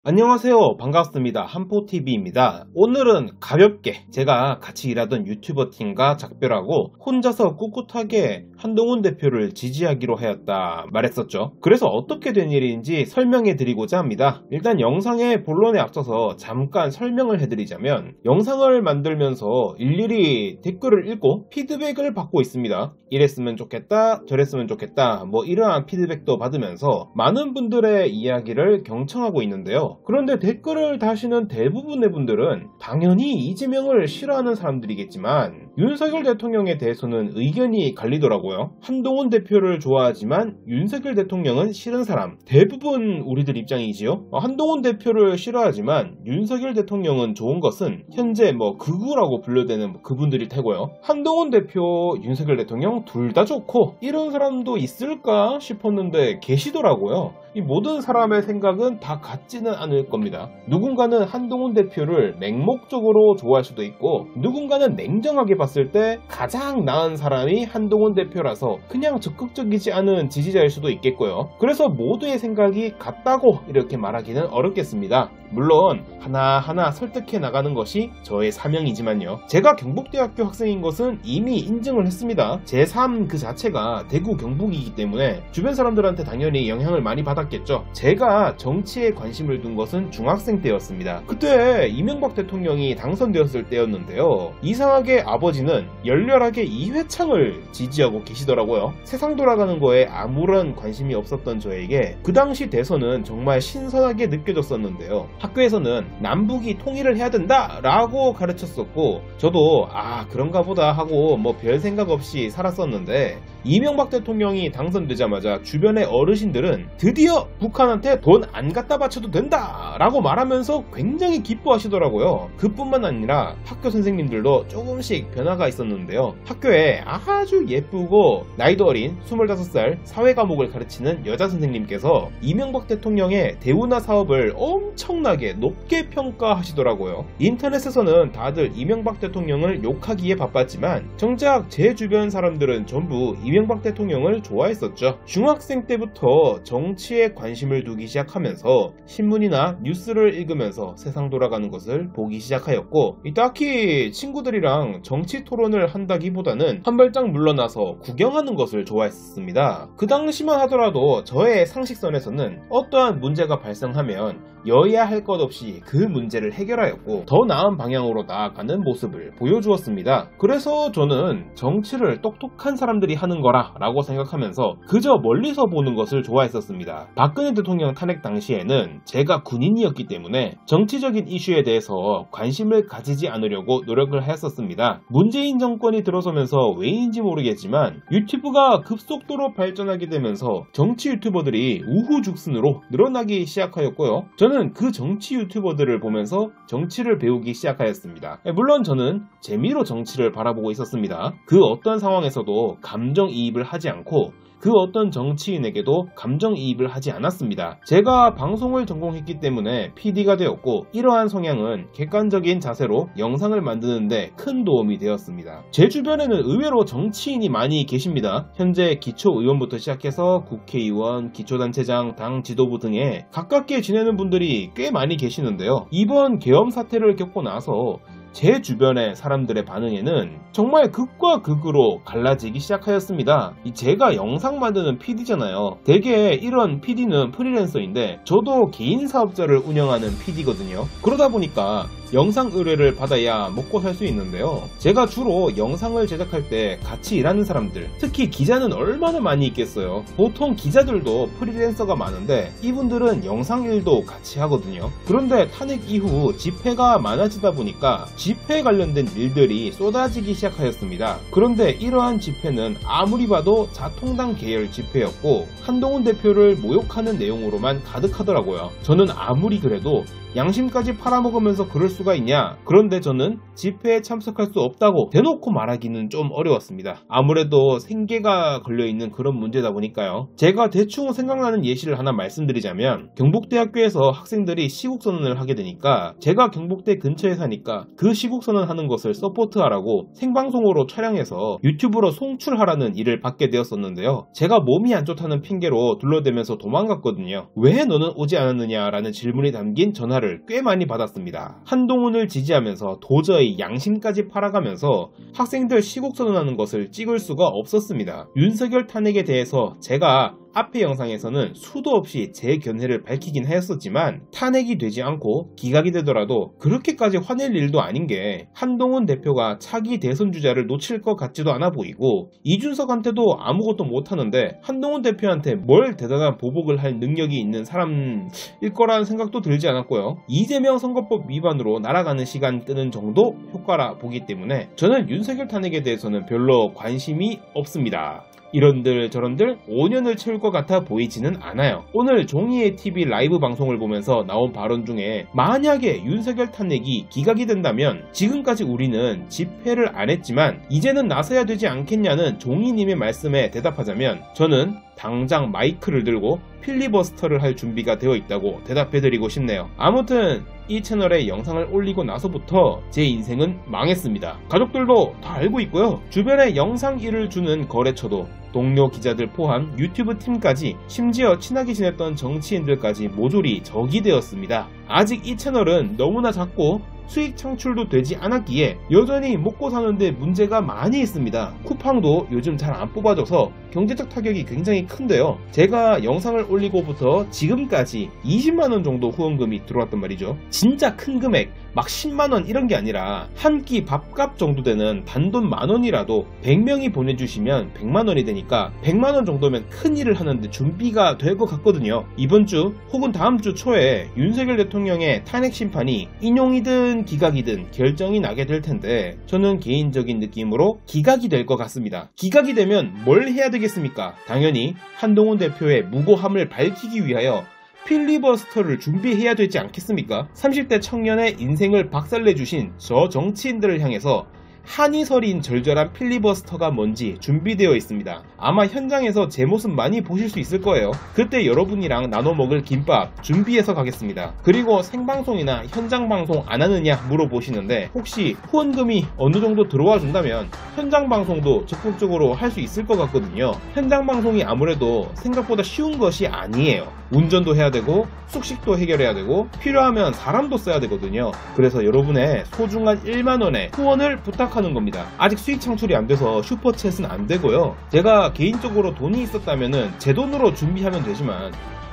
안녕하세요. 반갑습니다. 한포TV입니다. 오늘은 가볍게 제가 같이 일하던 유튜버 팀과 작별하고 혼자서 꿋꿋하게 한동훈 대표를 지지하기로 하였다 말했었죠. 그래서 어떻게 된 일인지 설명해 드리고자 합니다. 일단 영상의 본론에 앞서서 잠깐 설명을 해드리자면, 영상을 만들면서 일일이 댓글을 읽고 피드백을 받고 있습니다. 이랬으면 좋겠다, 저랬으면 좋겠다, 이러한 피드백도 받으면서 많은 분들의 이야기를 경청하고 있는데요. 그런데 댓글을 다시는 대부분의 분들은 당연히 이재명을 싫어하는 사람들이겠지만 윤석열 대통령에 대해서는 의견이 갈리더라고요. 한동훈 대표를 좋아하지만 윤석열 대통령은 싫은 사람, 대부분 우리들 입장이지요. 한동훈 대표를 싫어하지만 윤석열 대통령은 좋은 것은 현재 극우라고 분류되는 그분들일 테고요. 한동훈 대표, 윤석열 대통령 둘 다 좋고 이런 사람도 있을까 싶었는데 계시더라고요. 이 모든 사람의 생각은 다 같지는 않을 겁니다. 누군가는 한동훈 대표를 맹목적으로 좋아할 수도 있고, 누군가는 냉정하게 봤을 때 가장 나은 사람이 한동훈 대표라서 그냥 적극적이지 않은 지지자일 수도 있겠고요. 그래서 모두의 생각이 같다고 이렇게 말하기는 어렵겠습니다. 물론 하나하나 설득해 나가는 것이 저의 사명이지만요. 제가 경북대학교 학생인 것은 이미 인증을 했습니다. 제 삶 그 자체가 대구 경북이기 때문에 주변 사람들한테 당연히 영향을 많이 받았겠죠. 제가 정치에 관심을 둔 것은 중학생 때였습니다. 그때 이명박 대통령이 당선되었을 때였는데요. 이상하게 아버지는 열렬하게 이회창을 지지하고 계시더라고요. 세상 돌아가는 거에 아무런 관심이 없었던 저에게 그 당시 대선은 정말 신선하게 느껴졌었는데요. 학교에서는 남북이 통일을 해야 된다 라고 가르쳤었고, 저도 그런가 보다 하고 별 생각 없이 살았었는데, 이명박 대통령이 당선되자마자 주변의 어르신들은 드디어 북한한테 돈 안 갖다 바쳐도 된다 라고 말하면서 굉장히 기뻐하시더라고요. 그뿐만 아니라 학교 선생님들도 조금씩 변화가 있었는데요. 학교에 아주 예쁘고 나이도 어린 25살 사회 과목을 가르치는 여자 선생님께서 이명박 대통령의 대우나 사업을 엄청나게 높게 평가하시더라고요. 인터넷에서는 다들 이명박 대통령을 욕하기에 바빴지만 정작 제 주변 사람들은 전부 이명박 대통령을 좋아했었죠. 중학생 때부터 정치에 관심을 두기 시작하면서 신문이나 뉴스를 읽으면서 세상 돌아가는 것을 보기 시작하였고, 딱히 친구들이랑 정치 토론을 한다기보다는 한 발짝 물러나서 구경하는 것을 좋아했습니다. 그 당시만 하더라도 저의 상식선에서는 어떠한 문제가 발생하면 여야 할 것 없이 그 문제를 해결하였고 더 나은 방향으로 나아가는 모습을 보여주었습니다. 그래서 저는 정치를 똑똑한 사람들이 하는 거라 라고 생각하면서 그저 멀리서 보는 것을 좋아했었습니다. 박근혜 대통령 탄핵 당시에는 제가 군인이었기 때문에 정치적인 이슈에 대해서 관심을 가지지 않으려고 노력을 하였었습니다. 문재인 정권이 들어서면서 왜인지 모르겠지만 유튜브가 급속도로 발전하게 되면서 정치 유튜버들이 우후죽순으로 늘어나기 시작하였고요. 저는 그 정치 유튜버들을 보면서 정치를 배우기 시작하였습니다. 물론 저는 재미로 정치를 바라보고 있었습니다. 그 어떤 상황에서도 감정이입을 하지 않고 그 어떤 정치인에게도 감정이입을 하지 않았습니다. 제가 방송을 전공했기 때문에 PD가 되었고, 이러한 성향은 객관적인 자세로 영상을 만드는데 큰 도움이 되었습니다. 제 주변에는 의외로 정치인이 많이 계십니다. 현재 기초의원부터 시작해서 국회의원, 기초단체장, 당 지도부 등에 가깝게 지내는 분들이 꽤 많이 계시는데요. 이번 계엄 사태를 겪고 나서 제 주변의 사람들의 반응에는 정말 극과 극으로 갈라지기 시작하였습니다. 제가 영상 만드는 PD잖아요. 대개 이런 PD는 프리랜서인데 저도 개인 사업자를 운영하는 PD거든요. 그러다 보니까 영상 의뢰를 받아야 먹고 살 수 있는데요. 제가 주로 영상을 제작할 때 같이 일하는 사람들, 특히 기자는 얼마나 많이 있겠어요. 보통 기자들도 프리랜서가 많은데 이분들은 영상 일도 같이 하거든요. 그런데 탄핵 이후 집회가 많아지다 보니까 집회에 관련된 일들이 쏟아지기 시작하였습니다. 그런데 이러한 집회는 아무리 봐도 자통당 계열 집회였고 한동훈 대표를 모욕하는 내용으로만 가득하더라고요. 저는 아무리 그래도 양심까지 팔아먹으면서 그럴 수 수가 있냐? 그런데 저는 집회에 참석할 수 없다고 대놓고 말하기는 좀 어려웠습니다. 아무래도 생계가 걸려있는 그런 문제다 보니까요. 제가 대충 생각나는 예시를 하나 말씀드리자면 경북대학교에서 학생들이 시국선언을 하게 되니까 제가 경북대 근처에 사니까 그 시국선언 하는 것을 서포트하라고 생방송으로 촬영해서 유튜브로 송출하라는 일을 받게 되었었는데요. 제가 몸이 안 좋다는 핑계로 둘러대면서 도망갔거든요. 왜 너는 오지 않았느냐라는 질문이 담긴 전화를 꽤 많이 받았습니다. 한동훈을 지지하면서 도저히 양심까지 팔아가면서 학생들 시국선언하는 것을 찍을 수가 없었습니다. 윤석열 탄핵에 대해서 제가 앞의 영상에서는 수도 없이 제 견해를 밝히긴 했었지만 탄핵이 되지 않고 기각이 되더라도 그렇게까지 화낼 일도 아닌 게 한동훈 대표가 차기 대선 주자를 놓칠 것 같지도 않아 보이고 이준석한테도 아무것도 못하는데 한동훈 대표한테 뭘 대단한 보복을 할 능력이 있는 사람일 거라는 생각도 들지 않았고요. 이재명 선거법 위반으로 날아가는 시간 끄는 정도 효과라 보기 때문에 저는 윤석열 탄핵에 대해서는 별로 관심이 없습니다. 이런들 저런들 5년을 채울 것 같아 보이지는 않아요. 오늘 종이의 TV 라이브 방송을 보면서 나온 발언 중에 만약에 윤석열 탄핵이 기각이 된다면 지금까지 우리는 집회를 안 했지만 이제는 나서야 되지 않겠냐는 종이님의 말씀에 대답하자면 저는 당장 마이크를 들고 필리버스터를 할 준비가 되어 있다고 대답해드리고 싶네요. 아무튼 이 채널에 영상을 올리고 나서부터 제 인생은 망했습니다. 가족들도 다 알고 있고요. 주변에 영상 일을 주는 거래처도 동료 기자들 포함 유튜브 팀까지 심지어 친하게 지냈던 정치인들까지 모조리 적이 되었습니다. 아직 이 채널은 너무나 작고 수익 창출도 되지 않았기에 여전히 먹고 사는데 문제가 많이 있습니다. 쿠팡도 요즘 잘 안 뽑아져서 경제적 타격이 굉장히 큰데요. 제가 영상을 올리고부터 지금까지 20만원 정도 후원금이 들어왔단 말이죠. 진짜 큰 금액 막 10만원 이런 게 아니라 한 끼 밥값 정도 되는 단돈 만원이라도 100명이 보내주시면 100만원이 되니까 100만원 정도면 큰 일을 하는데 준비가 될 것 같거든요. 이번 주 혹은 다음 주 초에 윤석열 대통령의 탄핵 심판이 인용이든 기각이든 결정이 나게 될 텐데 저는 개인적인 느낌으로 기각이 될 것 같습니다. 기각이 되면 뭘 해야 되겠습니까? 당연히 한동훈 대표의 무고함을 밝히기 위하여 필리버스터를 준비해야 되지 않겠습니까? 30대 청년의 인생을 박살내주신 저 정치인들을 향해서 한이 서린 절절한 필리버스터가 뭔지 준비되어 있습니다. 아마 현장에서 제 모습 많이 보실 수 있을 거예요. 그때 여러분이랑 나눠 먹을 김밥 준비해서 가겠습니다. 그리고 생방송이나 현장 방송 안 하느냐 물어보시는데 혹시 후원금이 어느 정도 들어와 준다면 현장 방송도 적극적으로 할 수 있을 것 같거든요. 현장 방송이 아무래도 생각보다 쉬운 것이 아니에요. 운전도 해야 되고 숙식도 해결해야 되고 필요하면 사람도 써야 되거든요. 그래서 여러분의 소중한 1만원의 후원을 부탁하는 겁니다. 아직 수익 창출이 안 돼서 슈퍼챗은 안 되고요. 제가 개인적으로 돈이 있었다면 제 돈으로 준비하면 되지만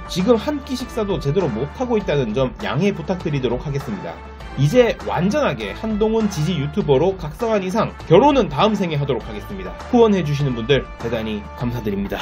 지금 한 끼 식사도 제대로 못하고 있다는 점 양해 부탁드리도록 하겠습니다. 이제 완전하게 한동훈 지지 유튜버로 각성한 이상 결혼은 다음 생에 하도록 하겠습니다. 후원해주시는 분들 대단히 감사드립니다.